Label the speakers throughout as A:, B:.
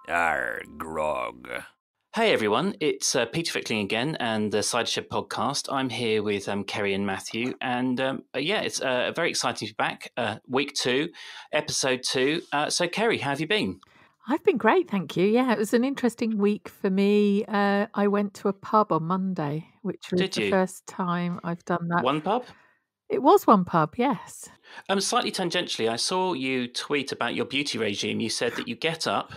A: Grog.
B: Hey everyone, it's Peter Fickling again and the Sideshed podcast. I'm here with Keri and Matthew, and it's very exciting to be back. Week 2, episode 2. So Keri, how have you been?
C: I've been great, thank you. Yeah, it was an interesting week for me. I went to a pub on Monday, which was
B: Did
C: the
B: you?
C: first time I've done that.
B: One pub?
C: It was one pub, yes.
B: Slightly tangentially, I saw you tweet about your beauty regime. You said that you get up,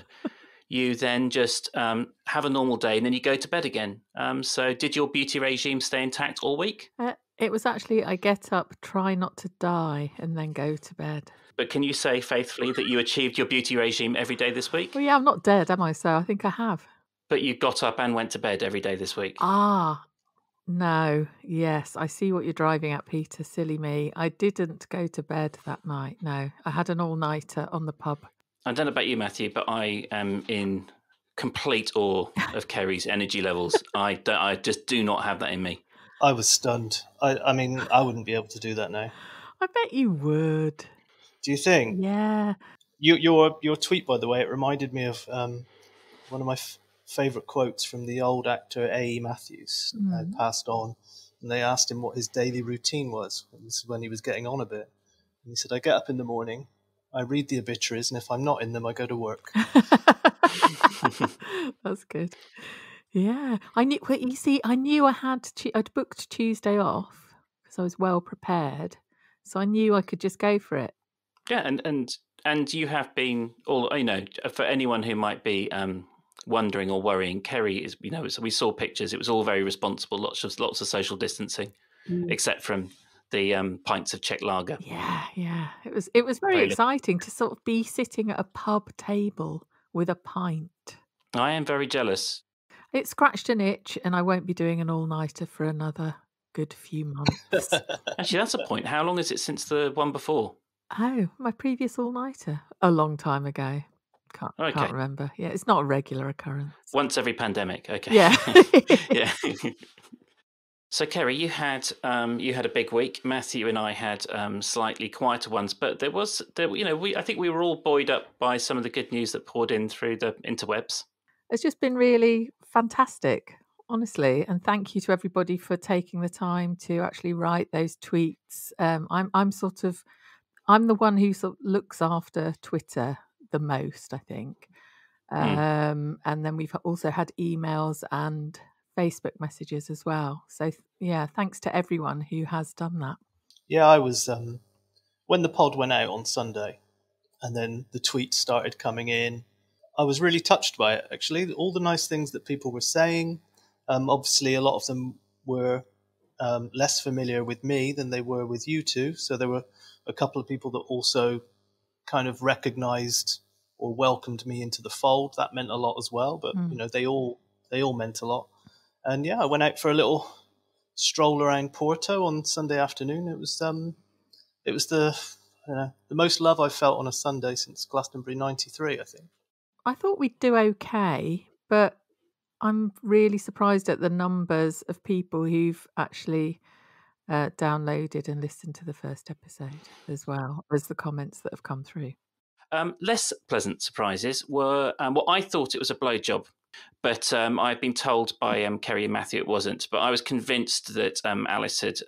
B: you then just have a normal day, and then you go to bed again. So did your beauty regime stay intact all week?
C: It was actually, I get up, try not to die, and then go to bed.
B: But can you say faithfully that you achieved your beauty regime every day this week?
C: Well, yeah, I'm not dead, am I? So I think I have.
B: But you got up and went to bed every day this week?
C: No, yes, I see what you're driving at, Peter. Silly me. I didn't go to bed that night, no. I had an all-nighter on the pub.
B: I don't know about you, Matthew, but I am in complete awe of Keri's energy levels. I just do not have that in me.
D: I was stunned. I mean, I wouldn't be able to do that now.
C: I bet you would.
D: Do you think?
C: Yeah.
D: Your tweet, by the way, it reminded me of one of my favourite quotes from the old actor A.E. Matthews, passed on, and they asked him what his daily routine was. This is when he was getting on a bit. And he said, I get up in the morning, I read the obituaries, and if I'm not in them, I go to work.
C: That's good. Yeah, I knew. Well, you see, I knew I'd booked Tuesday off because I was well prepared, so I knew I could just go for it.
B: Yeah, and you have been all, for anyone who might be wondering or worrying, Keri is, so we saw pictures. It was all very responsible. Lots of social distancing, except from the pints of Czech lager.
C: Yeah. It was very exciting to sort of be sitting at a pub table with a pint.
B: I am very jealous.
C: It scratched an itch, and I won't be doing an all-nighter for another good few months.
B: Actually, that's a point. How long is it since the one before?
C: Oh, my previous all-nighter? A long time ago. Can't remember. Yeah, it's not a regular occurrence.
B: Once every pandemic. Okay.
C: Yeah.
B: Yeah. So, Keri, you had a big week. Matthew and I had slightly quieter ones, but I think we were all buoyed up by some of the good news that poured in through the interwebs. It's
C: just been really fantastic, honestly, and thank you to everybody for taking the time to actually write those tweets. I'm the one who sort of looks after Twitter the most, I think. And then we've also had emails and Facebook messages as well. So, yeah, thanks to everyone who has done that.
D: Yeah, I was, when the pod went out on Sunday and then the tweets started coming in, I was really touched by it, actually. All the nice things that people were saying. Obviously, a lot of them were less familiar with me than they were with you two. So there were a couple of people that also kind of recognized or welcomed me into the fold. That meant a lot as well. But, they all meant a lot. And yeah, I went out for a little stroll around Porto on Sunday afternoon. It was the most love I've felt on a Sunday since Glastonbury '93, I think.
C: I thought we'd do okay, but I'm really surprised at the numbers of people who've actually downloaded and listened to the first episode, as well as the comments that have come through.
B: Less pleasant surprises were, I thought it was a blowjob, but I've been told by Keri and Matthew it wasn't. But I was convinced that Alice had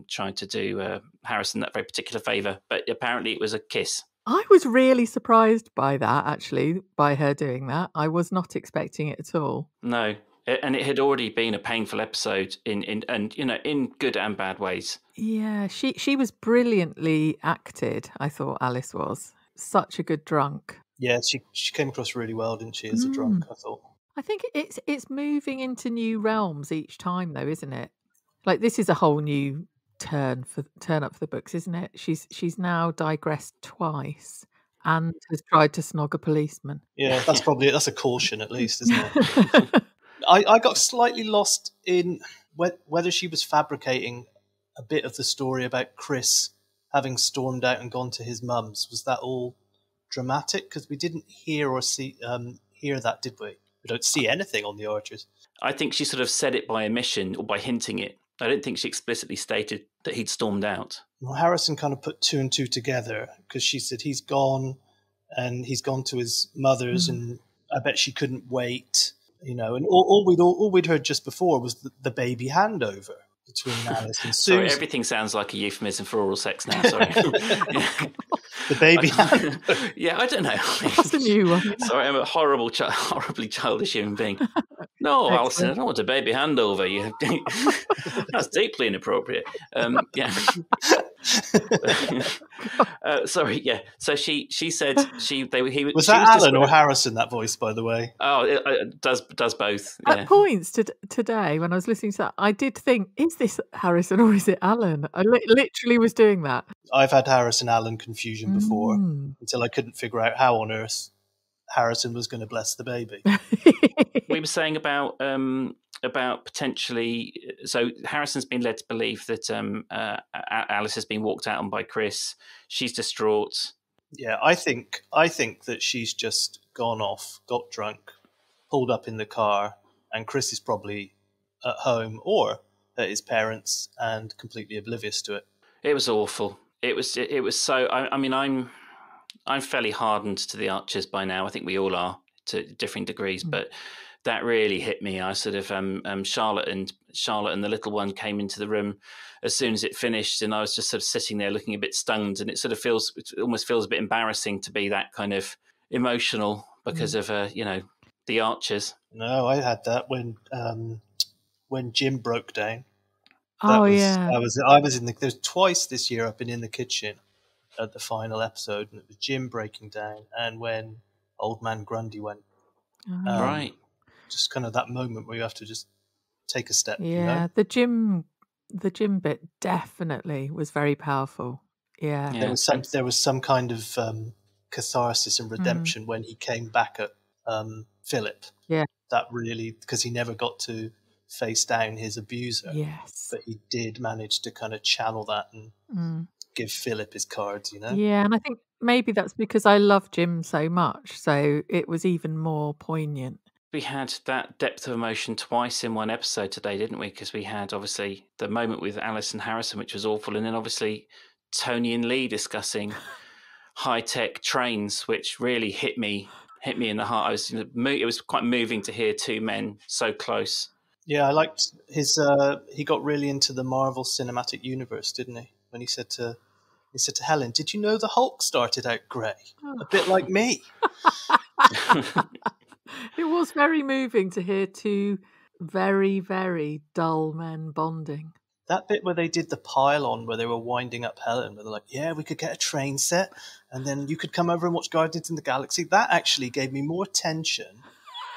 B: tried to do Harrison that very particular favour, but apparently it was a kiss.
C: I was really surprised by that, actually, by her doing that. I was not expecting it at all.
B: No, and it had already been a painful episode in good and bad ways.
C: Yeah, she was brilliantly acted, I thought Alice was. Such a good drunk.
D: Yeah, she came across really well, didn't she, as a drunk, I thought.
C: I think it's moving into new realms each time, though, isn't it? Like, this is a whole new turn up for the books, isn't it? She's now digressed twice and has tried to snog a policeman.
D: Yeah, that's a caution at least, isn't it? I got slightly lost in whether she was fabricating a bit of the story about Chris having stormed out and gone to his mum's. Was that all dramatic? Because we didn't hear or see hear that, did we? We don't see anything on the Archers.
B: I think she sort of said it by omission or by hinting it. I don't think she explicitly stated that he'd stormed out.
D: Well, Harrison kind of put two and two together because she said he's gone and he's gone to his mother's and I bet she couldn't wait, you know. And all we'd heard just before was the baby handover between Alice and Susan.
B: Sorry, everything sounds like a euphemism for oral sex now. Sorry.
D: The baby handover.
B: Yeah, I don't know.
C: That's a new one.
B: Sorry, I'm a horribly childish human being. No,
C: Excellent.
B: Alison, I don't want a baby handover. That's deeply inappropriate. Yeah. Sorry, yeah. So she said
D: Was that Alan or Harrison, that voice, by the way?
B: Oh, it does both.
C: At
B: Yeah.
C: points today, when I was listening to that, I did think, is this Harrison or is it Alan? I literally was doing that.
D: I've had Harrison-Alan confusion before until I couldn't figure out how on earth Harrison was going to bless the baby.
B: We were saying about potentially. So Harrison's been led to believe that Alice has been walked out on by Chris. She's distraught.
D: Yeah, I think that she's just gone off, got drunk, pulled up in the car, and Chris is probably at home or at his parents and completely oblivious to it.
B: It was awful. It was so. I mean, I'm fairly hardened to the Archers by now. I think we all are to differing degrees, but that really hit me. I sort of Charlotte and the little one came into the room as soon as it finished, and I was just sort of sitting there looking a bit stunned, and it almost feels a bit embarrassing to be that kind of emotional because of the Archers.
D: No, I had that when Jim broke down.
C: Yeah.
D: I was in there's twice this year I've been in the kitchen at the final episode, and it was Jim breaking down, and when Old Man Grundy went.
B: Right.
D: Just kind of that moment where you have to just take a step.
C: Yeah,
D: you know?
C: the gym bit definitely was very powerful. Yeah.
D: There was some kind of catharsis and redemption when he came back at Philip.
C: Yeah.
D: That really, because he never got to face down his abuser.
C: Yes.
D: But he did manage to kind of channel that and give Philip his cards, you know?
C: Yeah, and I think maybe that's because I love Jim so much, so it was even more poignant.
B: We had that depth of emotion twice in one episode today, didn't we? Because we had obviously the moment with Alice and Harrison, which was awful, and then obviously Tony and Lee discussing high-tech trains, which really hit me in the heart. It was quite moving to hear two men so close.
D: Yeah, I liked his. He got really into the Marvel Cinematic Universe, didn't he? When he said to Helen, "Did you know the Hulk started out grey, a bit like me?"
C: It was very moving to hear two very, very dull men bonding.
D: That bit where they did the pile-on, where they were winding up Helen, where they're like, "Yeah, we could get a train set, and then you could come over and watch Guardians in the Galaxy." That actually gave me more tension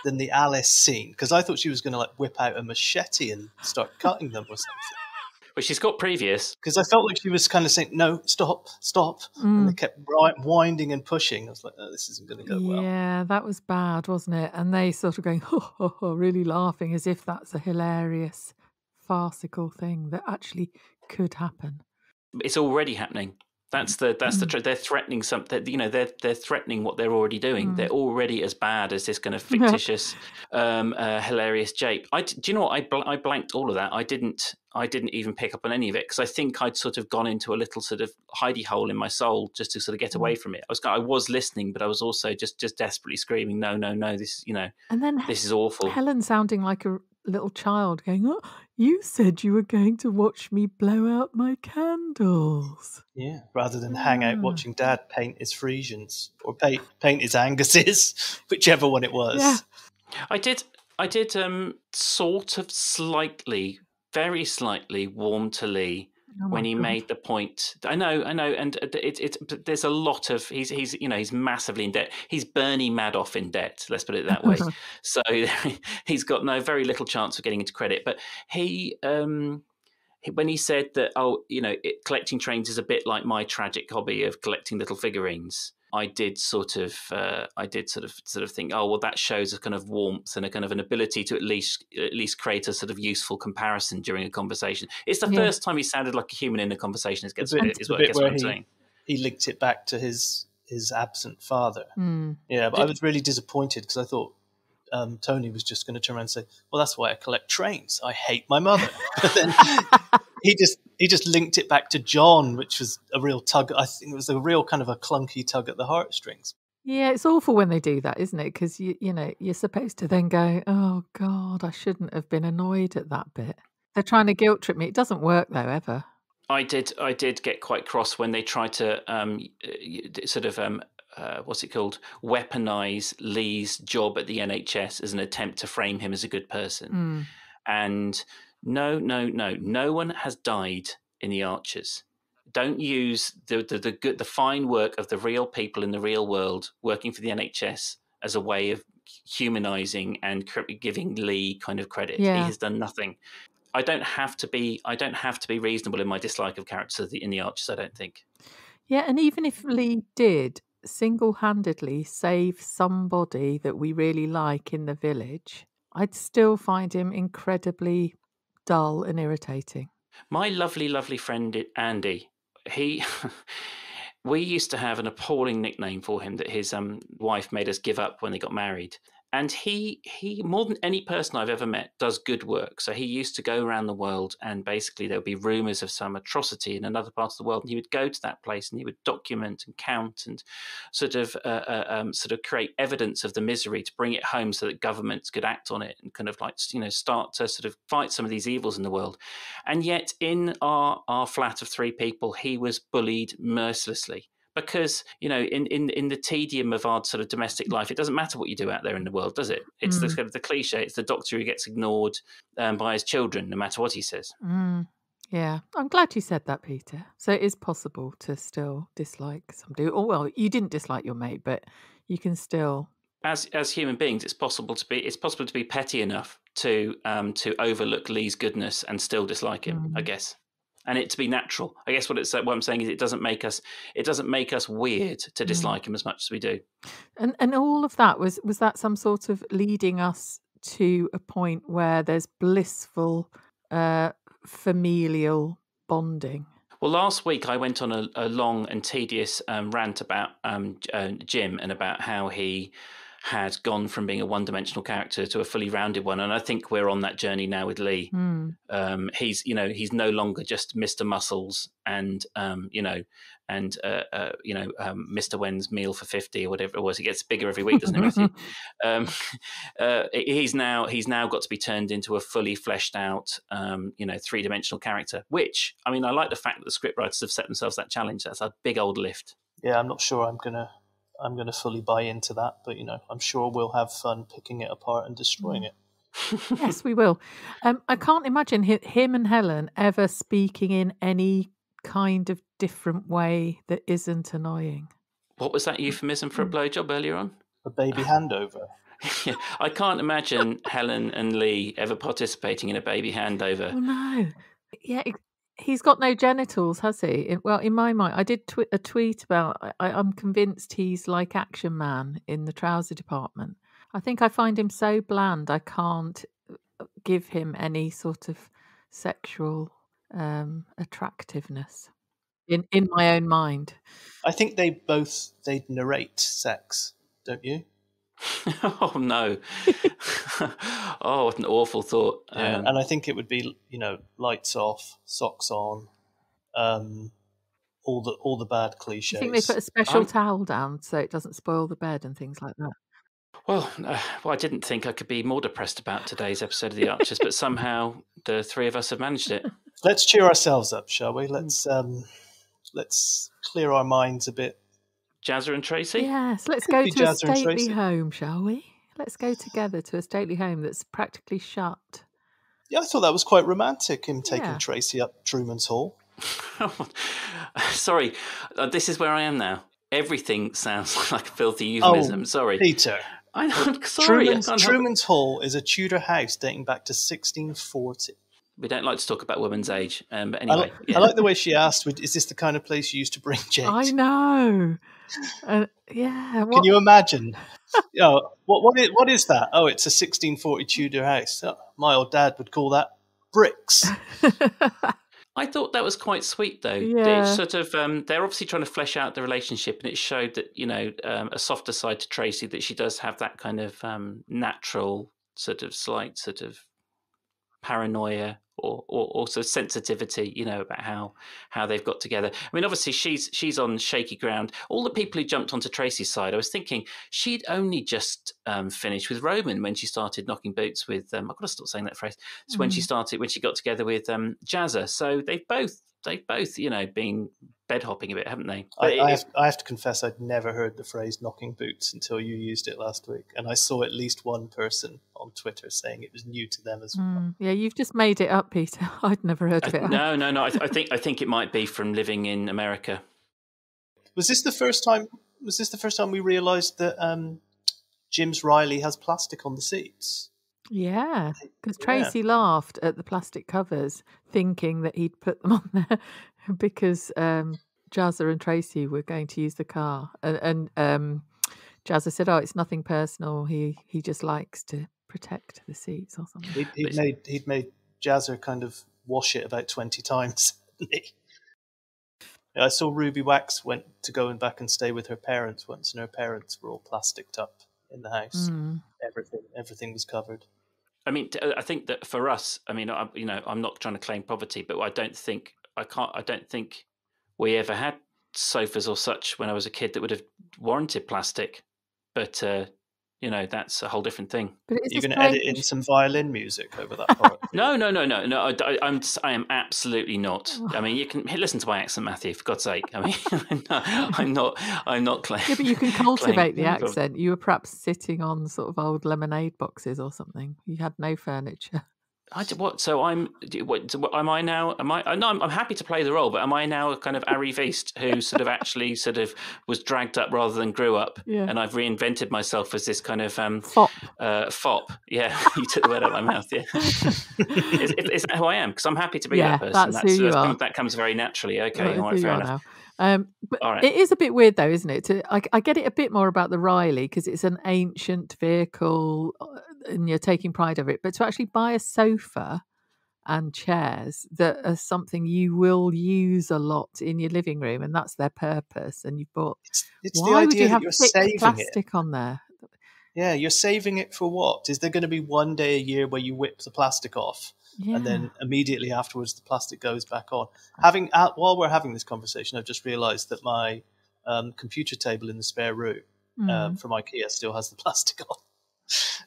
D: than the Alice scene, because I thought she was going to whip out a machete and start cutting them or something.
B: But she's got previous.
D: Because I felt like she was kind of saying, "No, stop." And they kept winding and pushing. I was like, "Oh, this isn't going to go well."
C: Yeah, that was bad, wasn't it? And they sort of going, really laughing as if that's a hilarious, farcical thing that actually could happen.
B: It's already happening. That's the truth. They're threatening something. You know, they're threatening what they're already doing. They're already as bad as this kind of fictitious, hilarious jape. Do you know what? I blanked all of that. I didn't even pick up on any of it because I think I'd sort of gone into a little sort of hidey hole in my soul just to sort of get away from it. I was listening, but I was also just desperately screaming, "No, no, no! This
C: And then
B: this is awful."
C: Helen sounding like a little child going, "Oh, you said you were going to watch me blow out my candles."
D: Yeah, rather than hang out watching Dad paint his Frisians or paint his Anguses, whichever one it was.
C: Yeah.
B: I did sort of slightly, very slightly warm to Lee when he made the point. I know, and there's a lot of he's massively in debt. He's Bernie Madoff in debt. Let's put it that way. So he's got very little chance of getting into credit. But he when he said that, collecting trains is a bit like my tragic hobby of collecting little figurines. I did sort of think, oh well, that shows a kind of warmth and a kind of an ability to at least create a sort of useful comparison during a conversation. It's the first time he sounded like a human in a conversation. Is what I'm saying.
D: He linked it back to his absent father. Yeah, but I was really disappointed because I thought Tony was just going to turn around and say, "Well, that's why I collect trains. I hate my mother." But then he just linked it back to John, which was a real tug. I think it was a real kind of a clunky tug at the heartstrings.
C: Yeah, it's awful when they do that, isn't it? Because you know, you're supposed to then go, "Oh God, I shouldn't have been annoyed at that bit." They're trying to guilt trip me. It doesn't work though, ever.
B: I did get quite cross when they tried to sort of what's it called, weaponize Lee's job at the NHS as an attempt to frame him as a good person. And no one has died in the Archers. Don't use the fine work of the real people in the real world working for the NHS as a way of humanizing and giving Lee kind of credit. He
C: Yeah.
B: has done nothing. I don't have to be reasonable in my dislike of characters in the Archers, I don't think.
C: Yeah, and even if Lee did single-handedly save somebody that we really like in the village, I'd still find him incredibly dull and irritating.
B: My lovely, lovely friend Andy, he we used to have an appalling nickname for him that his wife made us give up when they got married. And he more than any person I've ever met does good work. So he used to go around the world, and basically there would be rumors of some atrocity in another part of the world, and he would go to that place and he would document and count and sort of create evidence of the misery to bring it home so that governments could act on it and kind of like, you know, start to sort of fight some of these evils in the world. And yet in our flat of 3 people, he was bullied mercilessly. Because, you know, in the tedium of our sort of domestic life, it doesn't matter what you do out there in the world, does it? It's the kind of the cliche. It's the doctor who gets ignored by his children, no matter what he says.
C: Yeah, I'm glad you said that, Peter. So it is possible to still dislike somebody. Oh well, you didn't dislike your mate, but you can still.
B: As human beings, it's possible to be petty enough to overlook Lee's goodness and still dislike him, I guess. And it to be natural. I guess what I'm saying is it doesn't make us weird to dislike him as much as we do.
C: And all of that was that some sort of leading us to a point where there's blissful familial bonding.
B: Well, last week I went on a long and tedious rant about Jim and about how he had gone from being a one-dimensional character to a fully rounded one, and I think we're on that journey now with Lee. He's no longer just Mr. Muscles and Mr. Wen's meal for 50 or whatever it was. He gets bigger every week, doesn't he, Matthew? He's now got to be turned into a fully fleshed out, 3-dimensional character. Which, I mean, I like the fact that the scriptwriters have set themselves that challenge. That's a big old lift.
D: Yeah, I'm not sure I'm gonna fully buy into that, but I'm sure we'll have fun picking it apart and destroying it.
C: Yes, we will. I can't imagine him and Helen ever speaking in any kind of different way that isn't annoying.
B: What was that euphemism for a blowjob earlier on?
D: A baby handover.
B: Yeah, I can't imagine Helen and Lee ever participating in a baby handover.
C: Oh no. Yeah, he's got no genitals, has he? Well, in my mind, I did a tweet about I'm convinced he's like Action Man in the trouser department. I think I find him so bland I can't give him any sort of sexual attractiveness in my own mind.
D: I think they narrate sex, don't you?
B: Oh no. Oh, what an awful thought.
D: Yeah, and I think it would be, lights off, socks on, all the bad cliches.
C: I think they put a special towel down so it doesn't spoil the bed and things like that.
B: Well, I didn't think I could be more depressed about today's episode of The Archers, but somehow the 3 of us have managed it.
D: Let's cheer ourselves up, shall we? Let's clear our minds a bit.
B: Jazza and Tracey?
C: Yes, let's go to a stately home, shall we? Let's go together to a stately home that's practically shut.
D: Yeah, I thought that was quite romantic, him taking Tracey up Truman's Hall.
B: Sorry, this is where I am now. Everything sounds like a filthy euphemism. Sorry.
D: Peter.
B: I'm sorry.
D: Truman's Hall is a Tudor house dating back to 1640.
B: We don't like to talk about women's age, but anyway.
D: I like the way she asked, is this the kind of place you used to bring Jake?
C: I know. Yeah.
D: Can you imagine? What is that? Oh, it's a 1640 Tudor house. Oh, my old dad would call that bricks.
B: I thought that was quite sweet, though.
C: Yeah.
B: It's sort of they're obviously trying to flesh out the relationship, and it showed that a softer side to Tracey, that she does have that kind of natural slight paranoia or also sensitivity, you know, about how they've got together. I mean, obviously she's on shaky ground. All the people who jumped onto Tracey's side, I was thinking she'd only just finished with Roman when she started knocking boots with. I've got to stop saying that phrase. It's when she got together with Jazza. So they've both, you know, been bed hopping a bit, haven't they? But
D: I have to confess, I'd never heard the phrase knocking boots until you used it last week. And I saw at least one person on Twitter saying it was new to them as well.
C: Yeah, you've just made it up, Peter. I'd never heard of it.
B: No. I think it might be from living in America.
D: Was this the first time we realised that Jim's Riley has plastic on the seats?
C: Yeah, because Tracey laughed at the plastic covers, thinking that he'd put them on there because Jazza and Tracey were going to use the car, and Jazza said, "Oh, it's nothing personal. He just likes to protect the seats or something."
D: He'd made Jazza kind of wash it about 20 times. I saw Ruby Wax went to go back and stay with her parents once, and her parents were all plasticked up in the house. Everything was covered.
B: I mean, I think that for us, I mean, I'm not trying to claim poverty, but I don't think we ever had sofas or such when I was a kid that would have warranted plastic. But you know, that's a whole different thing.
C: But
D: you're going to edit in some violin music over that part.
B: No. I am absolutely not. I mean, you can listen to my accent, Matthew. For God's sake. I mean, I'm not claiming.
C: Yeah, but you can cultivate the accent. You were perhaps sitting on sort of old lemonade boxes or something. You had no furniture.
B: What? So am I now? No, I'm happy to play the role, but am I now a kind of arriviste who sort of actually sort of was dragged up rather than grew up?
C: Yeah.
B: And I've reinvented myself as this kind of
C: fop.
B: Fop. Yeah, you took the word out of my mouth. Yeah, is that who I am? Because I'm happy to be that person.
C: That's who you are.
B: That comes very naturally. Okay, all right,
C: fair
B: enough.
C: But it is a bit weird, though, isn't it? I get it a bit more about the Riley because it's an ancient vehicle and you're taking pride of it. But to actually buy a sofa and chairs that are something you will use a lot in your living room, and that's their purpose, and you've bought.
D: It's
C: why
D: the idea
C: would you have
D: that you're saving
C: plastic on there?
D: Yeah, you're saving it for what? Is there going to be one day a year where you whip the plastic off?
C: Yeah.
D: And then immediately afterwards, the plastic goes back on. While we're having this conversation, I've just realised that my computer table in the spare room from IKEA still has the plastic on,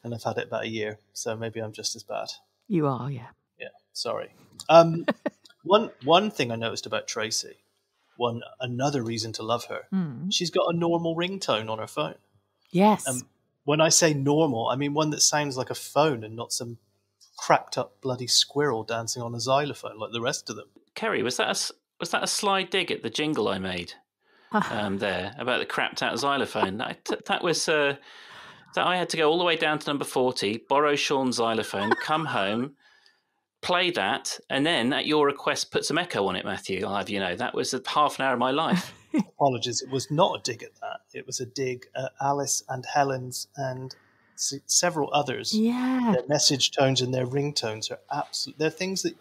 D: and I've had it about a year, so maybe I'm just as bad.
C: You are, yeah.
D: Yeah, sorry. One thing I noticed about Tracey, another reason to love her, she's got a normal ringtone on her phone.
C: Yes.
D: When I say normal, I mean one that sounds like a phone and not some cracked up bloody squirrel dancing on a xylophone like the rest of them.
B: Keri, was that a sly dig at the jingle I made there about the crapped out xylophone? That was that I had to go all the way down to number 40, borrow Sean's xylophone, come home, play that, and then at your request put some echo on it, Matthew. I'll have you know that was half an hour of my life.
D: Apologies, it was not a dig at that. It was a dig at Alice and Helen's and several others.
C: Yeah,
D: their message tones and their ringtones are absolute. They're things that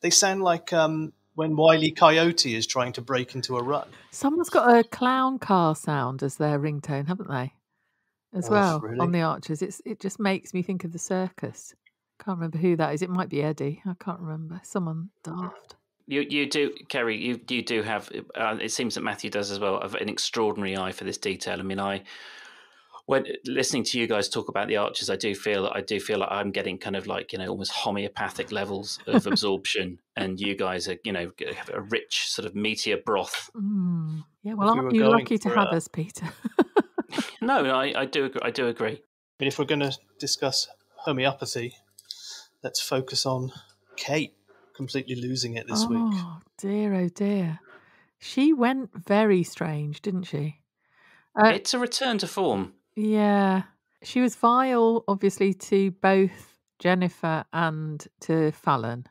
D: they sound like when Wile E. Coyote is trying to break into a run.
C: Someone's got a clown car sound as their ringtone, haven't they? As well,
D: really?
C: On the Archers. It just makes me think of the circus. Can't remember who that is. It might be Eddie. I can't remember. Someone daft.
B: You do, Keri. You do have. It seems that Matthew does as well. An extraordinary eye for this detail. I mean, when listening to you guys talk about the Archers, I do feel like I'm getting kind of like almost homeopathic levels of absorption, and you guys are have a rich sort of meteor broth.
C: Yeah, well, aren't you lucky to have us, Peter?
B: No, I do agree.
D: I mean, if we're going to discuss homeopathy, let's focus on Kate completely losing it this week.
C: Oh dear. She went very strange, didn't she?
B: It's a return to form.
C: Yeah. She was vile, obviously, to both Jennifer and to Fallon.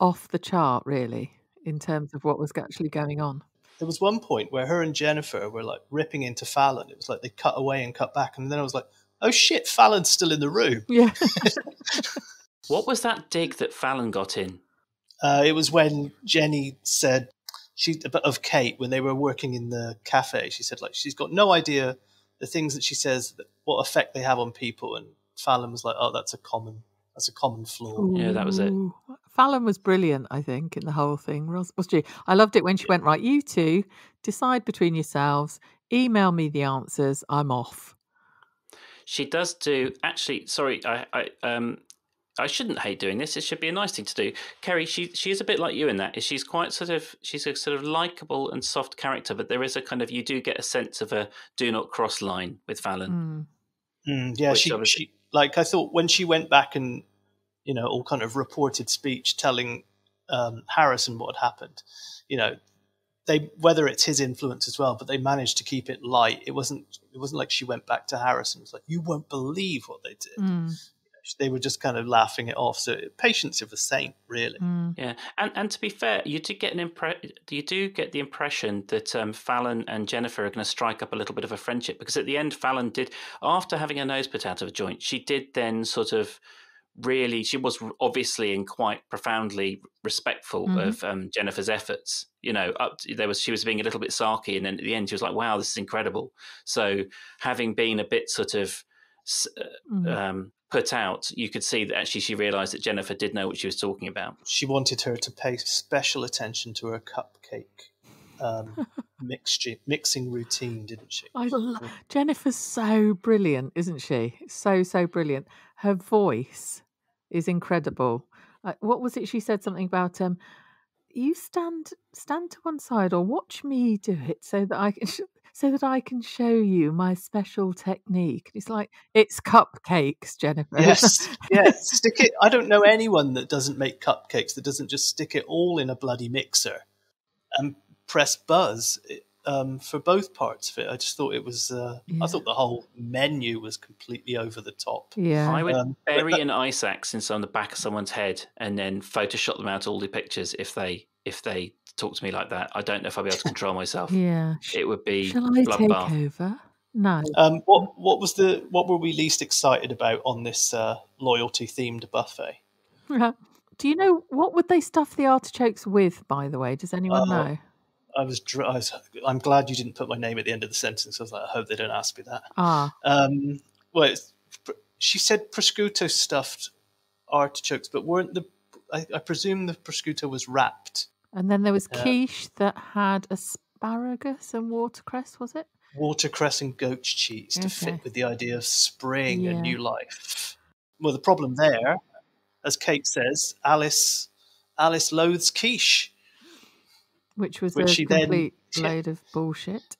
C: Off the chart, really, in terms of what was actually going on.
D: There was one point where her and Jennifer were like ripping into Fallon. It was like they cut away and cut back. And then I was like, oh shit, Fallon's still in the room.
C: Yeah.
B: What was that dig that Fallon got in?
D: It was when Jenny said of Kate when they were working in the cafe. She said like she's got no idea the things that she says, what effect they have on people. And Fallon was like, oh, that's a common That's a common flaw.
B: Yeah, that was it.
C: Ooh. Fallon was brilliant, I think, in the whole thing. Was she? I loved it when she went, right, you two decide between yourselves, email me the answers, I'm off.
B: She does do actually. Sorry, I shouldn't hate doing this. It should be a nice thing to do. Keri, she is a bit like you in that. She's quite she's a sort of likable and soft character, but there is a kind of, you do get a sense of a do not cross line with Fallon.
D: Yeah, she like, I thought when she went back and, you know, all kind of reported speech telling Harrison what had happened, you know, whether it's his influence as well, but they managed to keep it light. It wasn't like she went back to Harrison. It was like, you won't believe what they did. They were just kind of laughing it off. So patience of a saint, really.
B: Yeah, and to be fair, you do get the impression that Fallon and Jennifer are going to strike up a little bit of a friendship, because at the end, Fallon did, after having her nose put out of a joint, she did then sort of really, she was obviously and quite profoundly respectful of Jennifer's efforts. You know, she was being a little bit sarky, and then at the end she was like, "Wow, this is incredible." So having been a bit sort of put out, you could see that actually she realised that Jennifer did know what she was talking about.
D: She wanted her to pay special attention to her cupcake mixing routine, didn't she?
C: Jennifer's so brilliant, isn't she? So brilliant. Her voice is incredible. What was it? She said something about you stand to one side or watch me do it so that I can show you my special technique. It's like, it's cupcakes, Jennifer.
D: Yes, stick it. I don't know anyone that doesn't make cupcakes, that doesn't just stick it all in a bloody mixer and press buzz for both parts of it. I just thought it was. I thought the whole menu was completely over the top.
C: Yeah,
B: I would bury an ice axe on the back of someone's head and then Photoshop them out all the pictures if they talk to me like that. I don't know if I'll be able to control myself.
C: Yeah,
B: it would be.
C: Shall I take over? No.
D: What were we least excited about on this loyalty themed buffet?
C: Do you know what would they stuff the artichokes with? By the way, does anyone know?
D: I'm glad you didn't put my name at the end of the sentence. I was like, I hope they don't ask me that.
C: Well,
D: she said prosciutto stuffed artichokes, but I presume the prosciutto was wrapped.
C: And then there was quiche that had asparagus and watercress, was it?
D: Watercress and goat's cheese to fit with the idea of spring and new life. Well, the problem there, as Kate says, Alice loathes quiche.
C: Which was a complete load of bullshit.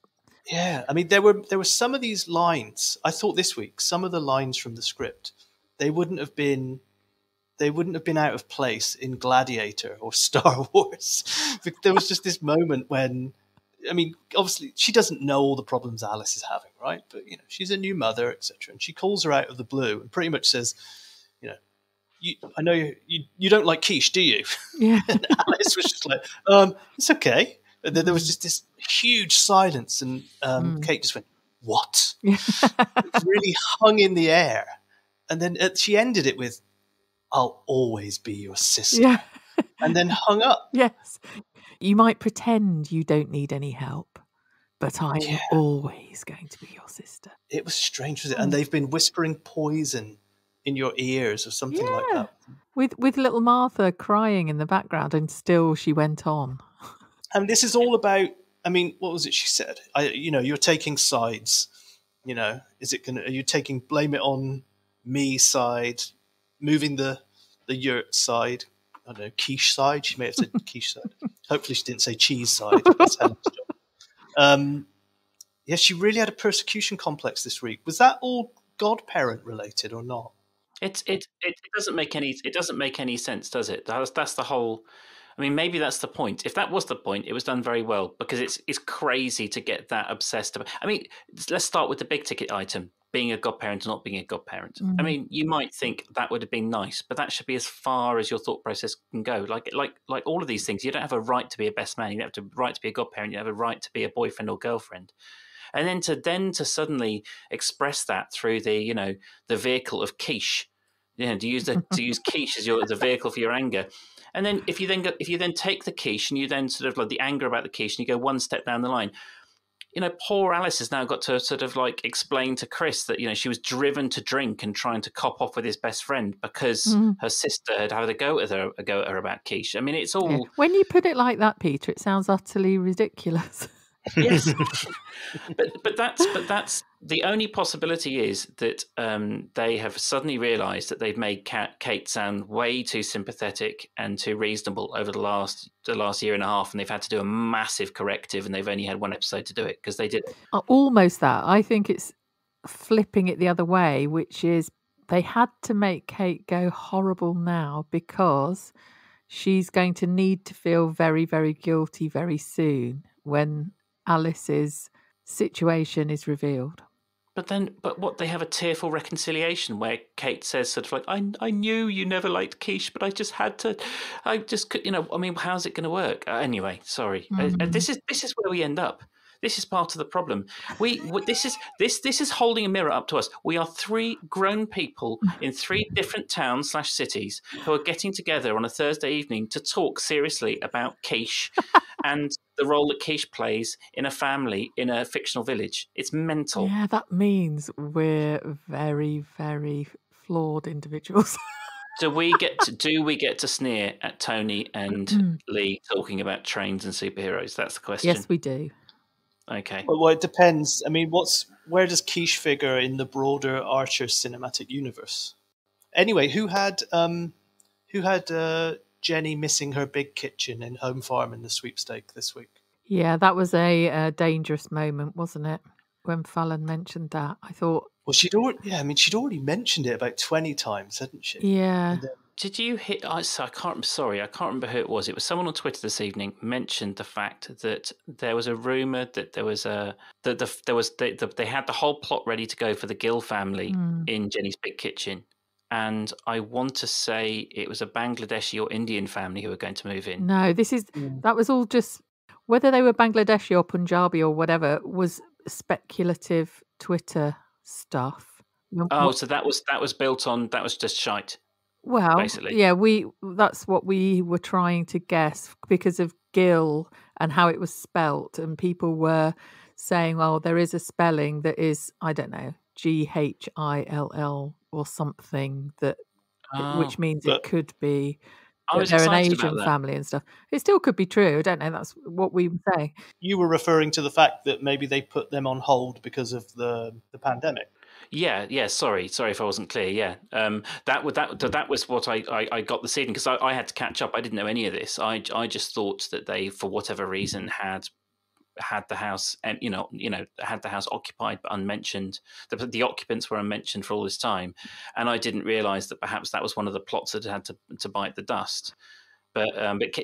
D: Yeah, I mean, there were some of these lines. I thought this week, some of the lines from the script, they wouldn't have been out of place in Gladiator or Star Wars. There was just this moment when, I mean, obviously she doesn't know all the problems Alice is having, right? But you know, she's a new mother, etc. And she calls her out of the blue and pretty much says, you know, I know you don't like quiche, do you?
C: Yeah.
D: And Alice was just like, it's okay. And then there was just this huge silence, and Kate just went, "What?" It really hung in the air, and then she ended it with, "I'll always be your sister," and then hung up.
C: Yes, you might pretend you don't need any help, but I'm always going to be your sister.
D: It was strange, was it? And they've been whispering poison in your ears or something like that.
C: With little Martha crying in the background, and still she went on.
D: And this is all about, I mean, what was it she said? You're taking sides. You know, are you taking blame it on me side, moving the yurt side? I don't know, quiche side? She may have said quiche side. Hopefully she didn't say cheese side. That's Helen's job. She really had a persecution complex this week. Was that all godparent related or not?
B: It doesn't make any sense, does it? That's the whole. I mean, maybe that's the point. If that was the point, it was done very well, because it's crazy to get that obsessed about. I mean, let's start with the big ticket item: being a godparent or not being a godparent. I mean, you might think that would have been nice, but that should be as far as your thought process can go. Like all of these things, you don't have a right to be a best man. You don't have a right to be a godparent. You have a right to be a boyfriend or girlfriend. And then to suddenly express that through the vehicle of quiche, to use quiche as the vehicle for your anger. And then if you then take the quiche and you then sort of like the anger about the quiche and you go one step down the line, poor Alice has now got to sort of like explain to Chris that, she was driven to drink and trying to cop off with his best friend because her sister had had a go at her about Quiche. I mean, it's all...
C: Yeah. When you put it like that, Peter, it sounds utterly ridiculous.
B: Yes. but that's the only possibility is that they have suddenly realised that they've made Kate sound way too sympathetic and too reasonable over the last year and a half, and they've had to do a massive corrective, and they've only had one episode to do it because they did it.
C: Almost that. I think it's flipping it the other way, which is they had to make Kate go horrible now because she's going to need to feel very, very guilty very soon when Alice's situation is revealed.
B: But what, they have a tearful reconciliation where Kate says sort of like, I knew you never liked Quiche, but I just had to, I just could, I mean, how's it going to work? Anyway, sorry. This is where we end up. This is part of the problem. This is holding a mirror up to us. We are 3 grown people in 3 different towns / cities who are getting together on a Thursday evening to talk seriously about Quiche and the role that Quiche plays in a family in a fictional village. It's mental.
C: Yeah, that means we're very, very flawed individuals.
B: Do we get to sneer at Tony and Lee talking about trains and superheroes? That's the question.
C: Yes, we do.
B: Okay.
D: Well, it depends. I mean, where does Quiche figure in the broader Archer cinematic universe? Anyway, who had Jenny missing her big kitchen in Home Farm in the sweepstake this week?
C: Yeah, that was a dangerous moment, wasn't it? When Fallon mentioned that, I thought.
D: Well, she'd already mentioned it about 20 times, hadn't she?
C: Yeah.
B: Did you hit? I can't remember who it was. It was someone on Twitter this evening mentioned the fact that there was a rumor that they had the whole plot ready to go for the Gill family in Jenny's big kitchen, and I want to say it was a Bangladeshi or Indian family who were going to move in.
C: No, that was all just whether they were Bangladeshi or Punjabi or whatever was speculative Twitter stuff.
B: Oh, so that was built on that was just shite.
C: Well,
B: basically.
C: Yeah, that's what we were trying to guess because of Gill and how it was spelt, and people were saying, well, there is a spelling that is, I don't know, Gill or something which means it could be they're an Asian family and stuff. It still could be true. I don't know. That's what we were saying.
D: You were referring to the fact that maybe they put them on hold because of the pandemic.
B: Yeah. Sorry if I wasn't clear. Yeah, that was what I got this evening because I had to catch up. I didn't know any of this. I just thought that they, for whatever reason, had the house and had the house occupied but unmentioned. The occupants were unmentioned for all this time, and I didn't realise that perhaps that was one of the plots that had to bite the dust. But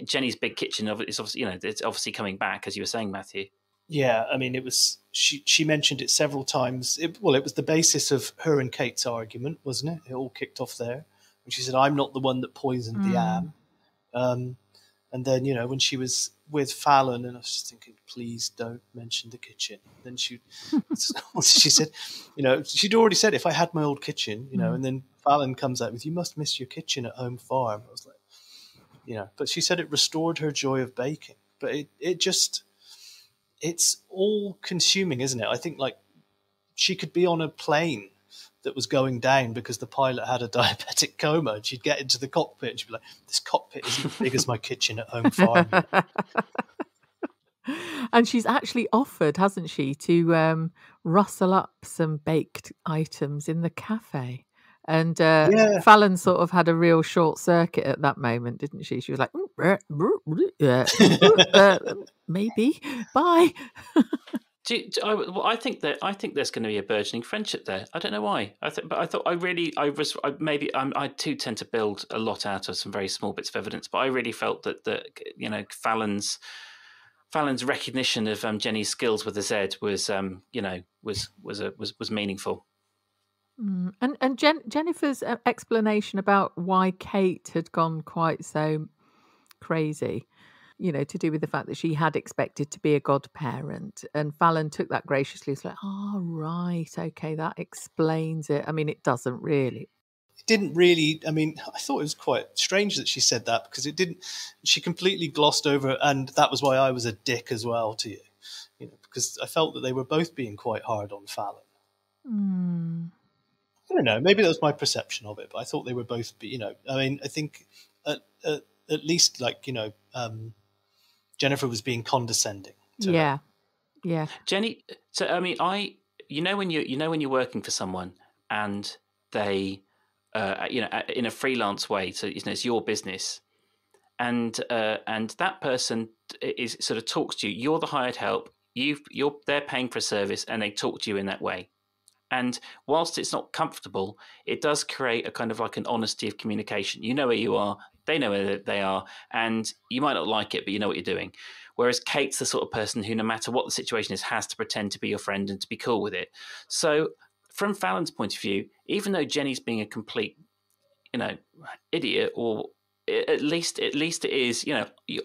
B: Jenny's big kitchen is obviously it's obviously coming back, as you were saying, Matthew.
D: Yeah, I mean, it was. She mentioned it several times. It was the basis of her and Kate's argument, wasn't it? It all kicked off there when she said, "I'm not the one that poisoned the am." And then when she was with Fallon, and I was just thinking, please don't mention the kitchen. Then she said, she'd already said, if I had my old kitchen, and then Fallon comes out with, "You must miss your kitchen at Home Farm." I was like, but she said it restored her joy of baking. But it just. It's all consuming, isn't it? I think like she could be on a plane that was going down because the pilot had a diabetic coma, and she'd get into the cockpit and she'd be like, "This cockpit isn't as big as my kitchen at Home Farm."
C: And she's actually offered, hasn't she, to rustle up some baked items in the cafe. And Fallon sort of had a real short circuit at that moment, didn't she? She was like, maybe, bye.
B: I think there's going to be a burgeoning friendship there. I don't know why. I too tend to build a lot out of some very small bits of evidence, but I really felt that Fallon's recognition of Jenny's skills with the Z was meaningful.
C: And Jennifer's explanation about why Kate had gone quite so crazy, to do with the fact that she had expected to be a godparent, and Fallon took that graciously. It's like, oh, right, okay, that explains it. I mean, it doesn't really.
D: It didn't really. I mean, I thought it was quite strange that she said that because it didn't. She completely glossed over, and that was why I was a dick as well to you. because I felt that they were both being quite hard on Fallon.
C: Mm.
D: I don't know. Maybe that was my perception of it, but I thought they were both. I mean, I think at least Jennifer was being condescending to her.
C: Yeah.
B: Jenny. So I mean, when you're working for someone and they, in a freelance way, so it's your business, and that person is sort of talks to you. You're the hired help. They're paying for a service, and they talk to you in that way. And whilst it's not comfortable, it does create a kind of like an honesty of communication. You know where you are, they know where they are, and you might not like it, but you know what you're doing. Whereas Kate's the sort of person who, no matter what the situation is, has to pretend to be your friend and to be cool with it. So from Fallon's point of view, even though Jenny's being a complete, idiot, or at least it is,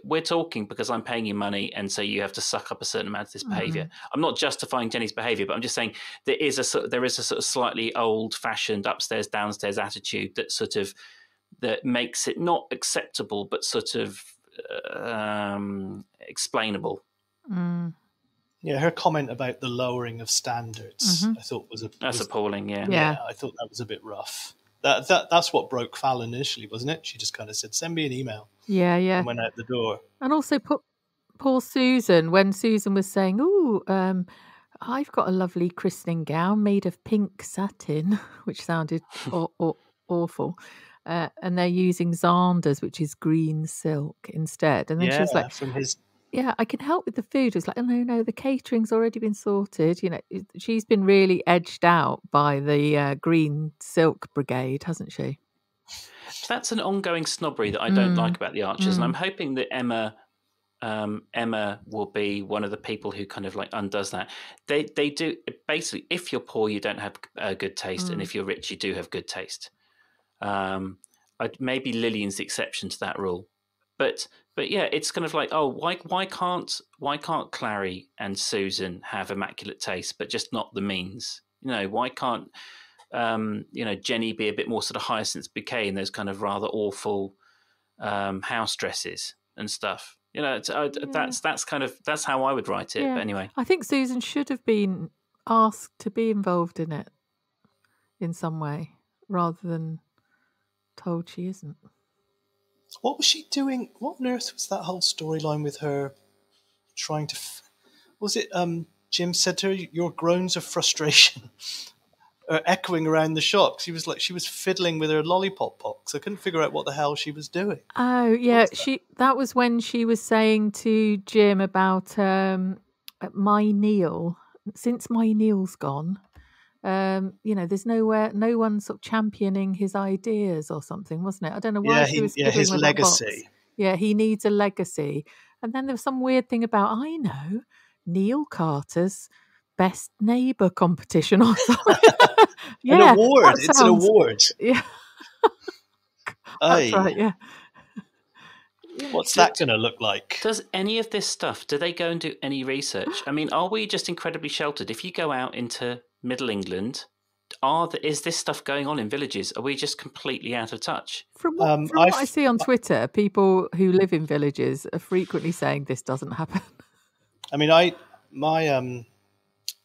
B: we're talking because I'm paying you money, and so you have to suck up a certain amount of this behaviour. I'm not justifying Jenny's behaviour, but I'm just saying there is a sort of slightly old-fashioned upstairs downstairs attitude that makes it not acceptable, but sort of explainable.
D: Yeah, her comment about the lowering of standards, I thought was
B: appalling.
C: Yeah,
D: I thought that was a bit rough. That's what broke Fallon initially, wasn't it? She just kind of said, "Send me an email."
C: Yeah.
D: And went out the door.
C: And also, poor Susan, when Susan was saying, "Oh, I've got a lovely christening gown made of pink satin," which sounded awful. And they're using Xander's, which is green silk, instead. And then she was like,
D: from his.
C: Yeah, I can help with the food. It's like, oh, no, the catering's already been sorted. She's been really edged out by the green silk brigade, hasn't she?
B: That's an ongoing snobbery that I don't like about the Archers, and I'm hoping that Emma will be one of the people who kind of like undoes that. They do basically. If you're poor, you don't have good taste, and if you're rich, you do have good taste. Maybe Lillian's the exception to that rule, but yeah, it's kind of like, oh, why can't Clary and Susan have immaculate taste, but just not the means? Why can't Jenny be a bit more sort of Hyacinth Bouquet in those kind of rather awful house dresses and stuff? That's how I would write it.
C: Yeah.
B: But anyway,
C: I think Susan should have been asked to be involved in it in some way, rather than told she isn't.
D: What was she doing? What on earth was that whole storyline with her trying to? Was it Jim said to her, "Your groans of frustration are echoing around the shop"? She was fiddling with her lollipop box. I couldn't figure out what the hell she was doing.
C: Oh yeah, that was when she was saying to Jim about my Neil. Since my Neil's gone, there's no one sort of championing his ideas or something, wasn't it? I don't know why she was fiddling
D: his
C: with
D: legacy.
C: That box. Yeah, he needs a legacy. And then there was some weird thing about, I know, Neil Carter's best neighbour competition or something.
D: An award. It's an award.
C: Yeah. That's right, yeah.
D: What's that going to look like?
B: Does any of this stuff, do they go and do any research? I mean, are we just incredibly sheltered? If you go out into Middle England, is this stuff going on in villages? Are we just completely out of touch?
C: From what I see on Twitter, people who live in villages are frequently saying this doesn't happen.
D: I mean,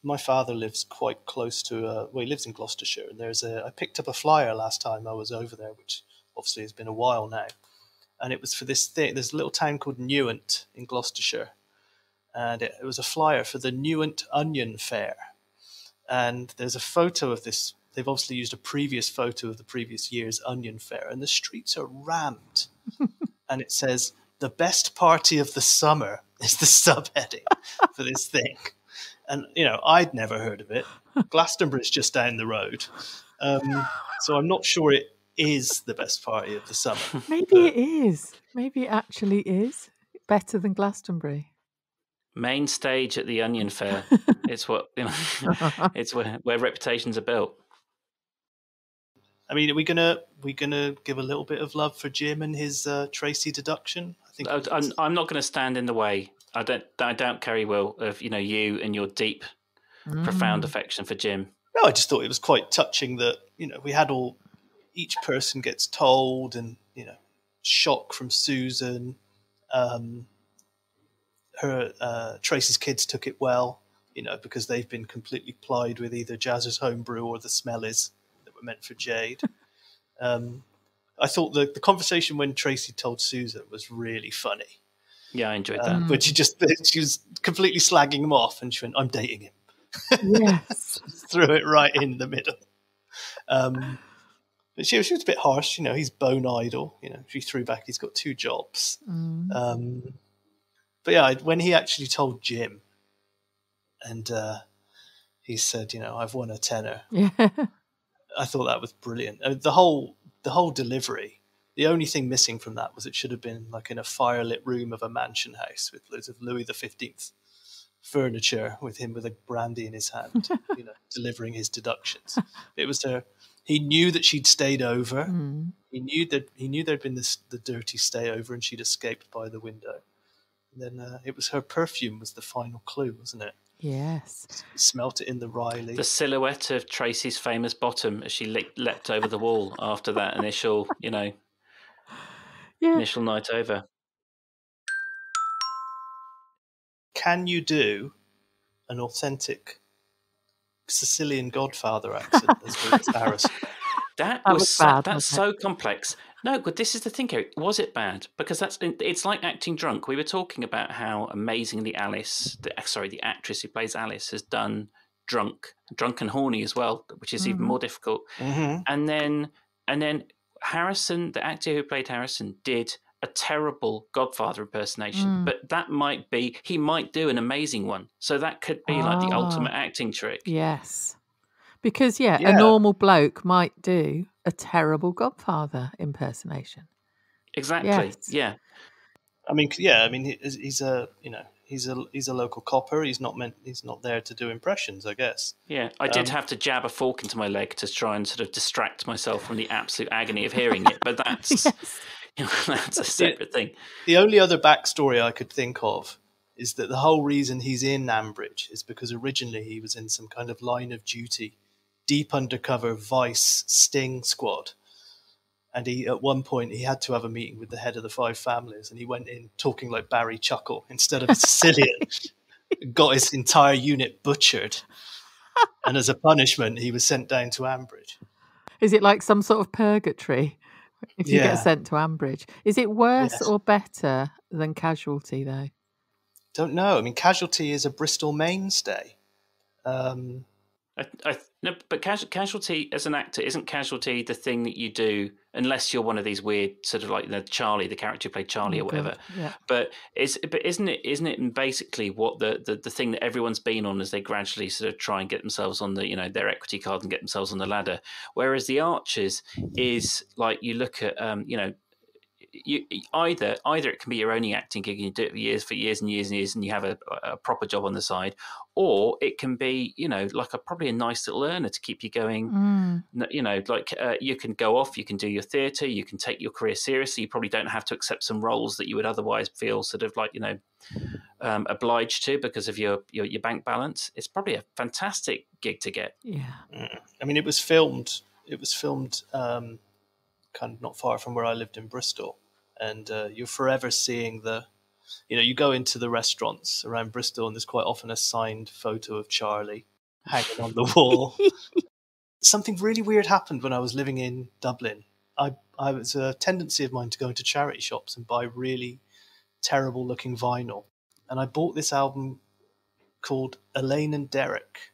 D: my father lives quite close to. He lives in Gloucestershire, and I picked up a flyer last time I was over there, which obviously has been a while now, and it was for this thing. There's a little town called Newent in Gloucestershire, and it was a flyer for the Newent Onion Fair. And there's a photo of this. They've obviously used a previous photo of the previous year's Onion Fair, and the streets are rammed. And it says, "The best party of the summer" is the subheading for this thing. And, I'd never heard of it. Glastonbury's just down the road. So I'm not sure it is the best party of the summer.
C: Maybe it is. Maybe it actually is better than Glastonbury.
B: Main stage at the Onion Fair. It's what it's where reputations are built.
D: I mean, are we gonna give a little bit of love for Jim and his Tracey deduction? I think
B: I'm not going to stand in the way. I doubt Keri will, of you and your deep, profound affection for Jim.
D: No, I just thought it was quite touching that we had each person gets told, and shock from Susan. Her Tracey's kids took it well. you know, because they've been completely plied with either Jazz's homebrew or the smellies that were meant for Jade. I thought the conversation when Tracey told Susan was really funny.
B: Yeah, I enjoyed that.
D: But she was completely slagging him off, and she went, "I'm dating him."
C: Yes.
D: Threw it right in the middle. But she was a bit harsh, you know. He's bone idle, you know. She threw back. He's got 2 jobs. But yeah, when he actually told Jim, and he said, you know, "I've won a tenner."
C: Yeah.
D: I thought that was brilliant. The whole delivery. The only thing missing from that was it should have been like in a firelit room of a mansion house with loads of Louis XV furniture, with him with a brandy in his hand, you know, delivering his deductions. It was her. He knew that she'd stayed over. He knew there'd been the dirty stay over, and she'd escaped by the window. And then it was her perfume was the final clue, wasn't it?
C: Yes.
D: He smelt it in the Riley.
B: The silhouette of Tracey's famous bottom as she leapt over the wall after that initial, you know, initial night over.
D: Can you do an authentic Sicilian Godfather accent as well as Harrison?
B: That
C: was bad,
B: that's
C: wasn't
B: so complex. No, but this is the thing, Keri. Was it bad? Because it's like acting drunk. We were talking about how amazingly the actress who plays Alice has done drunk and horny as well, which is even more difficult. And then Harrison, the actor who played Harrison, did a terrible Godfather impersonation, but he might do an amazing one. So that could be like the ultimate acting trick.
C: Yes. Because, a normal bloke might do a terrible Godfather impersonation.
B: Exactly.
C: Yes.
B: Yeah.
D: I mean, he's a local copper. He's not there to do impressions, I guess.
B: Yeah, I did have to jab a fork into my leg to try and sort of distract myself from the absolute agony of hearing it, but that's that's a separate thing.
D: The only other backstory I could think of is that the whole reason he's in Ambridge is because originally he was in some kind of line of duty, deep undercover vice sting squad. And at one point, he had to have a meeting with the head of the 5 families, and he went in talking like Barry Chuckle instead of a Sicilian, got his entire unit butchered. And as a punishment, he was sent down to Ambridge.
C: Is it like some sort of purgatory if you get sent to Ambridge? Is it worse or better than Casualty, though?
D: Don't know. I mean, Casualty is a Bristol mainstay.
B: No, but Casualty as an actor, isn't Casualty the thing that you do unless you're one of these weird sort of like Charlie, the character who played Charlie or whatever.
C: Yeah.
B: But isn't it basically what the thing that everyone's been on as they gradually sort of try and get themselves on the, you know, their equity card and get themselves on the ladder. Whereas the Archers is like, you look at you know, you either it can be your only acting gig and you do it for years and years and you have a proper job on the side, or it can be, you know, like probably a nice little earner to keep you going. You know, like you can go off, you can do your theatre, you can take your career seriously. You probably don't have to accept some roles that you would otherwise feel sort of like, you know, obliged to because of your bank balance. It's probably a fantastic gig to get.
D: I mean, it was filmed kind of not far from where I lived in Bristol, and you're forever seeing you go into the restaurants around Bristol and there's quite often a signed photo of Charlie hanging on the wall. Something really weird happened when I was living in Dublin. I was a tendency of mine to go into charity shops and buy really terrible looking vinyl, and I bought this album called Elaine and Derek,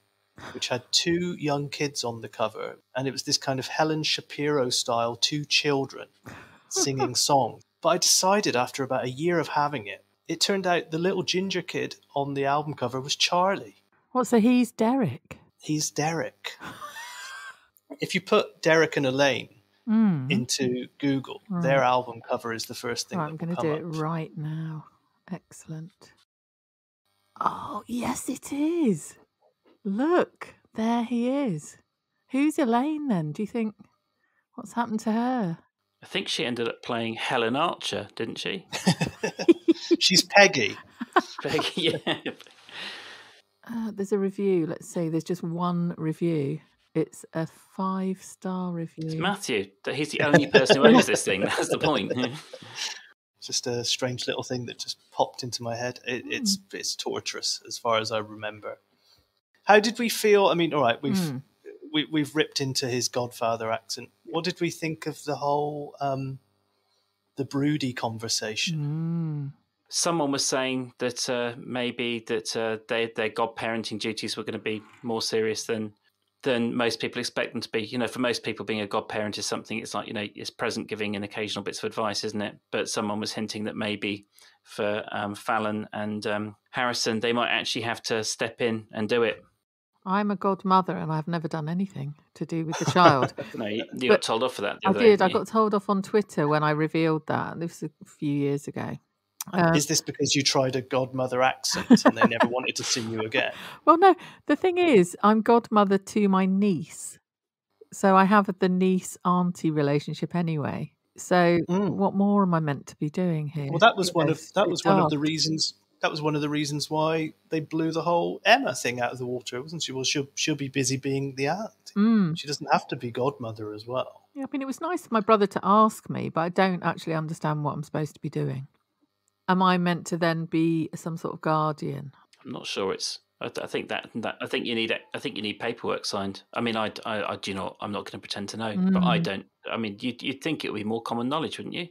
D: which had 2 young kids on the cover. And it was this kind of Helen Shapiro style, 2 children singing songs. But I decided after about a year of having it, it turned out the little ginger kid on the album cover was Charlie.
C: What, so he's Derek?
D: He's Derek. If you put Derek and Elaine into Google, their album cover is the first thing that will come up. I'm going to
C: do it right now. Excellent. Oh, yes, it is. Look, there he is. Who's Elaine then? Do you think? What's happened to her?
B: I think she ended up playing Helen Archer, didn't she?
D: She's Peggy.
B: Peggy, yeah.
C: There's a review. Let's see. There's just one review. It's a 5-star review.
B: It's Matthew. He's the only person who owns this thing. That's the point.
D: Just a strange little thing that just popped into my head. It's torturous as far as I remember. How did we feel? I mean, all right,
C: Mm.
D: we've ripped into his Godfather accent. What did we think of the whole the broody conversation?
B: Someone was saying that maybe that their godparenting duties were going to be more serious than most people expect them to be. For most people, being a godparent is something. It's like it's present, giving and occasional bits of advice, isn't it? But someone was hinting that maybe for Fallon and Harrison, they might actually have to step in and do it.
C: I'm a godmother and I've never done anything to do with the child.
B: No, you got told off for that the
C: I
B: other day,
C: did. I
B: didn't you?
C: got told off on Twitter when I revealed that. This was a few years ago.
D: Is this because you tried a godmother accent and they never wanted to see you again?
C: Well, no. The thing is, I'm godmother to my niece. So I have the niece-auntie relationship anyway. So what more am I meant to be doing here?
D: Well, that was one of
C: daft.
D: the reasons. That was one of the reasons why they blew the whole Emma thing out of the water, wasn't she? Well, she'll be busy being the aunt. She doesn't have to be godmother as well.
C: Yeah, I mean, it was nice of my brother to ask me, but I don't actually understand what I'm supposed to be doing. Am I meant to then be some sort of guardian?
B: I'm not sure. I think I think you need paperwork signed. I mean, I do not. I'm not going to pretend to know, but I don't. I mean, you'd think it would be more common knowledge, wouldn't you?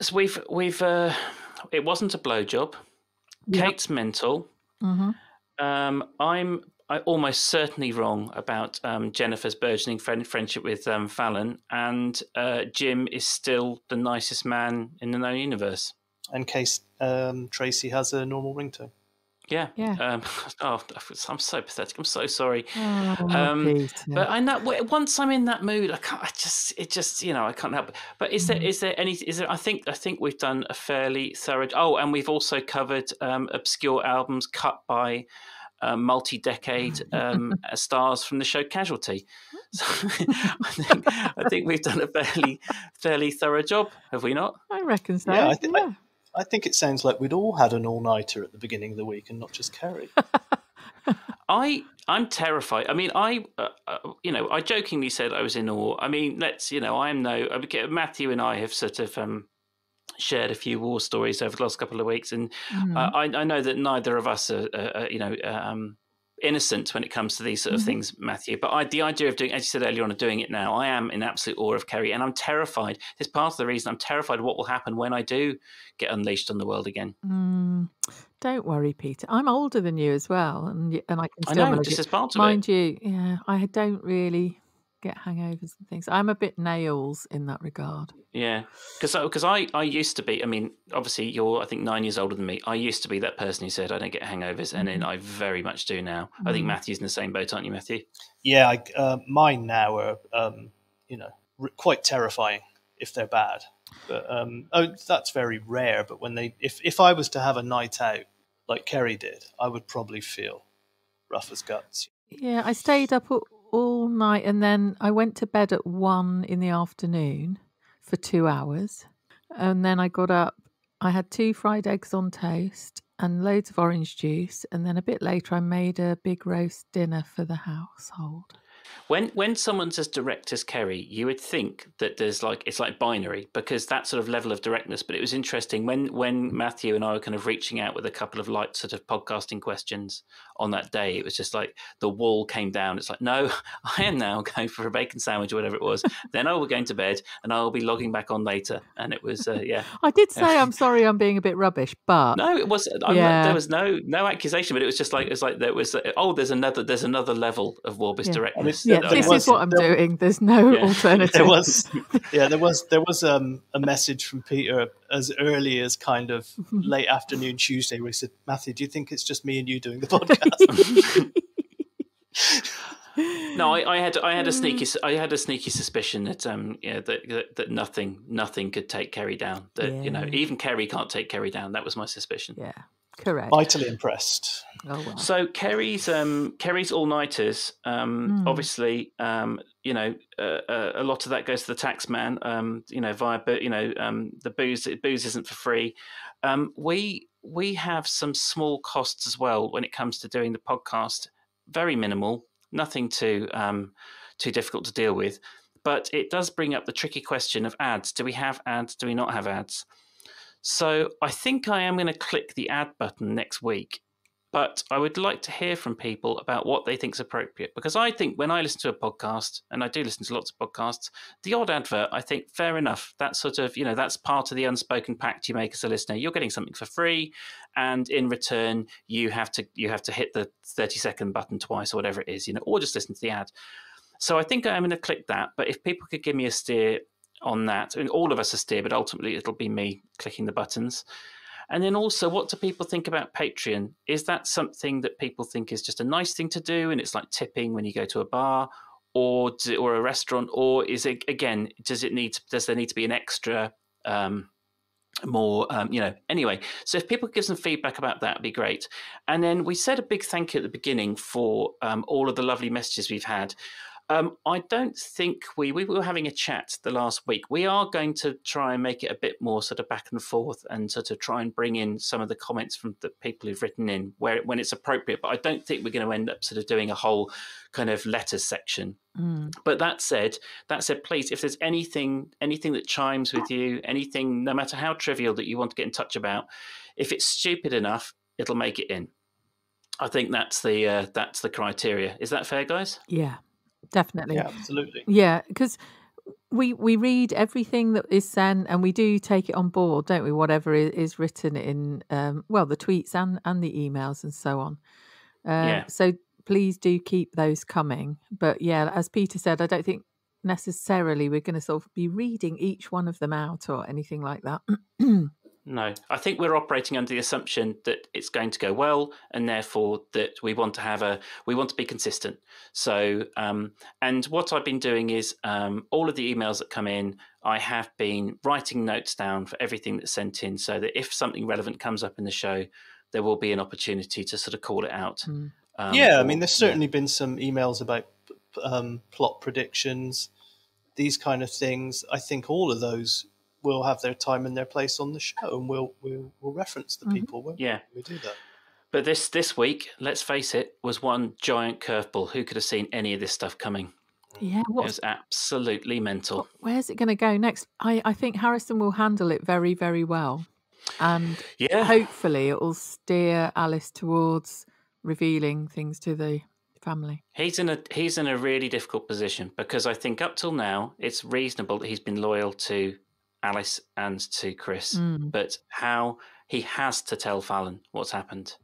B: So we've it wasn't a blowjob.
C: Yep.
B: Kate's mental. I'm almost certainly wrong about Jennifer's burgeoning friendship with Fallon, and Jim is still the nicest man in the known universe.
D: In case Tracey has a normal ringtone.
C: Yeah.
B: I'm so pathetic. I'm so sorry.
C: Peter.
B: But I know once I'm in that mood, I can't. I can't help it. But is there any? I think we've done a fairly thorough. Oh, and we've also covered obscure albums cut by multi-decade stars from the show Casualty. So I think we've done a fairly thorough job, have we not?
C: I reckon so.
D: Yeah, I think it sounds like we'd all had an all-nighter at the beginning of the week and not just Keri.
B: I'm terrified. I mean, I jokingly said I was in awe. I mean, Matthew and I have sort of shared a few war stories over the last couple of weeks, and I know that neither of us are innocent when it comes to these sort of things, Matthew. But the idea of doing, as you said earlier on, of doing it now, I am in absolute awe of Keri, and I'm terrified. It's part of the reason I'm terrified of what will happen when I do get unleashed on the world again.
C: Don't worry, Peter. I'm older than you as well, and I can still
B: know
C: manage
B: this
C: it.
B: is part of
C: Mind
B: it.
C: you, yeah, I don't really get hangovers and things. I'm a bit nails in that regard.
B: Yeah, because I used to be. I mean, obviously you're I think 9 years older than me. I used to be that person who said I don't get hangovers, and then I very much do now. I think Matthew's in the same boat, aren't you, Matthew?
D: Yeah, mine now are quite terrifying if they're bad. But that's very rare. But when if I was to have a night out like Keri did, I would probably feel rough as guts.
C: Yeah, I stayed up all night, and then I went to bed at 1 in the afternoon for 2 hours, and then I got up. I had 2 fried eggs on toast and loads of orange juice, and then a bit later I made a big roast dinner for the household.
B: When someone's as direct as Keri, you would think that there's it's like binary, because that sort of level of directness. But it was interesting when Matthew and I were kind of reaching out with a couple of light sort of podcasting questions on that day. It was just like the wall came down. It's like, no, I am now going for a bacon sandwich or whatever it was. Then I will go to bed and I will be logging back on later. And it was yeah.
C: I did say I'm sorry I'm being a bit rubbish, but
B: no, it was there was no accusation, but it was just like there was there's another level of Warbish directness.
C: Yeah, this is what I'm doing. There's no alternative.
D: There was a message from Peter as early as kind of late afternoon Tuesday where he said, Matthew, do you think it's just me and you doing the podcast?
B: No, I had a sneaky suspicion that that nothing could take Keri down. That even Keri can't take Keri down. That was my suspicion.
C: Yeah, correct.
D: Mightily impressed.
C: Oh, well.
B: So Keri's all-nighters, obviously, a lot of that goes to the tax man, via the booze isn't for free. We have some small costs as well when it comes to doing the podcast. Very minimal, nothing too difficult to deal with, but it does bring up the tricky question of ads. Do we have ads? Do we not have ads? So I think I am going to click the ad button next week But I would like to hear from people about what they think is appropriate. Because I think when I listen to a podcast, and I do listen to lots of podcasts, the odd advert, I think, fair enough. That's sort of, that's part of the unspoken pact you make as a listener. You're getting something for free, and in return, you have to hit the 30-second button twice or whatever it is, or just listen to the ad. So I think I'm going to click that. But if people could give me a steer on that, and all of us a steer, but ultimately it'll be me clicking the buttons. And then also, what do people think about Patreon? Is that something that people think is just a nice thing to do, and it's like tipping when you go to a bar or a restaurant, or is it, again, does there need to be an extra more, anyway? So if people give some feedback about that, it'd be great. And then we said a big thank you at the beginning for all of the lovely messages we've had. I don't think we were having a chat the last week. We are going to try and make it a bit more sort of back and forth, and sort of try and bring in some of the comments from the people who've written in when it's appropriate. But I don't think we're going to end up sort of doing a whole kind of letters section. But that said, please, if there's anything that chimes with you, anything, no matter how trivial, that you want to get in touch about, if it's stupid enough, it'll make it in. I think that's the criteria. Is that fair, guys?
C: Yeah. Definitely.
D: Yeah, absolutely.
C: Yeah, because we read everything that is sent, and we do take it on board, don't we? Whatever is written in, the tweets and the emails and so on. So please do keep those coming. But yeah, as Peter said, I don't think necessarily we're going to sort of be reading each one of them out or anything like that.
B: No, I think we're operating under the assumption that it's going to go well, and therefore that we want to be consistent. So, and what I've been doing is all of the emails that come in, I have been writing notes down for everything that's sent in, so that if something relevant comes up in the show, there will be an opportunity to sort of call it out.
D: There's certainly been some emails about plot predictions, these kind of things. I think all of those will have their time and their place on the show, and we'll reference the people when we do that.
B: But this week, let's face it, was one giant curveball. Who could have seen any of this stuff coming?
C: Yeah,
B: it was absolutely mental.
C: Where's it going to go next? I think Harrison will handle it very, very well, and hopefully it will steer Alice towards revealing things to the family.
B: He's in a really difficult position, because I think up till now it's reasonable that he's been loyal to Alice and to Chris, but how he has to tell Fallon what's happened.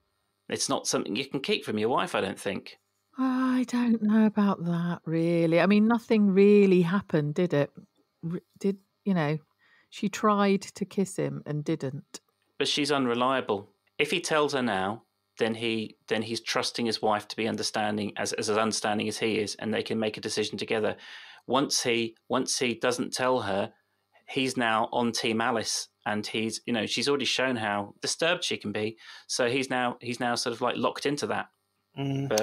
B: It's not something you can keep from your wife, I don't think.
C: I don't know about that, really. I mean, nothing really happened, did it? She tried to kiss him and didn't.
B: But she's unreliable. If he tells her now, then he's trusting his wife to be understanding, as understanding as he is, and they can make a decision together. Once he doesn't tell her, he's now on Team Alice, and she's already shown how disturbed she can be. So he's now sort of like locked into that. But,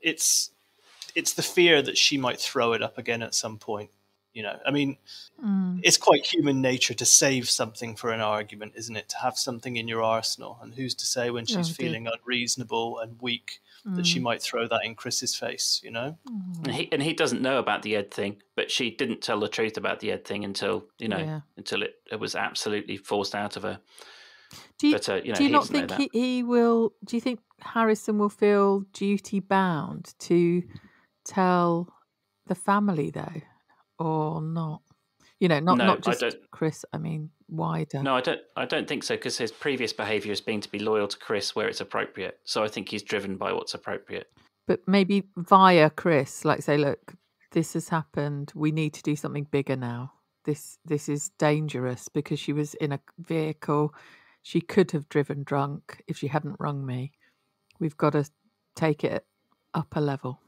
D: it's the fear that she might throw it up again at some point. It's quite human nature to save something for an argument, isn't it? To have something in your arsenal, and who's to say when she's feeling unreasonable and weak that she might throw that in Chris's face,
B: And he doesn't know about the Ed thing, but she didn't tell the truth about the Ed thing until it was absolutely forced out of her.
C: Do you not think he will? Do you think Harrison will feel duty bound to tell the family though, or not? Not just Chris. I mean, wider.
B: No, I don't think so, because his previous behaviour has been to be loyal to Chris where it's appropriate. So I think he's driven by what's appropriate.
C: But maybe via Chris, like say, look, this has happened. We need to do something bigger now. This is dangerous, because she was in a vehicle. She could have driven drunk if she hadn't rung me. We've got to take it up a level.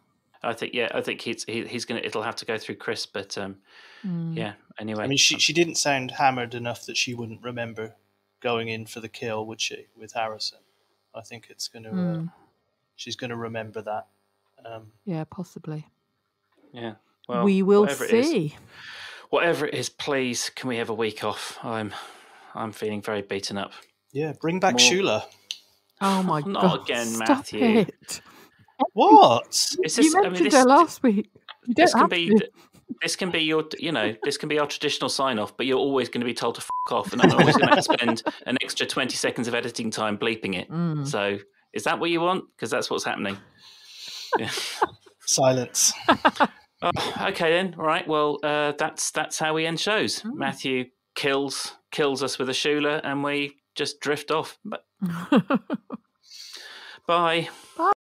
B: I think he's gonna. It'll have to go through Chris, but Anyway,
D: I mean, she didn't sound hammered enough that she wouldn't remember going in for the kill, would she? With Harrison, I think it's gonna. She's gonna remember that.
C: Yeah, possibly.
B: Yeah. Well,
C: we will see.
B: Whatever it is, please, can we have a week off? I'm feeling very beaten up.
D: Yeah, bring back Shula.
C: Oh my God!
B: Not again,
C: Stop
B: Matthew.
C: It.
D: What?
C: You mentioned her last week. You don't have to.
B: This can be your, this can be our traditional sign-off, but you're always going to be told to f*** off, and I'm always going to have to spend an extra 20 seconds of editing time bleeping it. So Is that what you want? Because that's what's happening. Yeah.
D: Silence.
B: Oh, okay then. All right. Well, that's how we end shows. Matthew kills us with a Shula, and we just drift off. Bye.
C: Bye.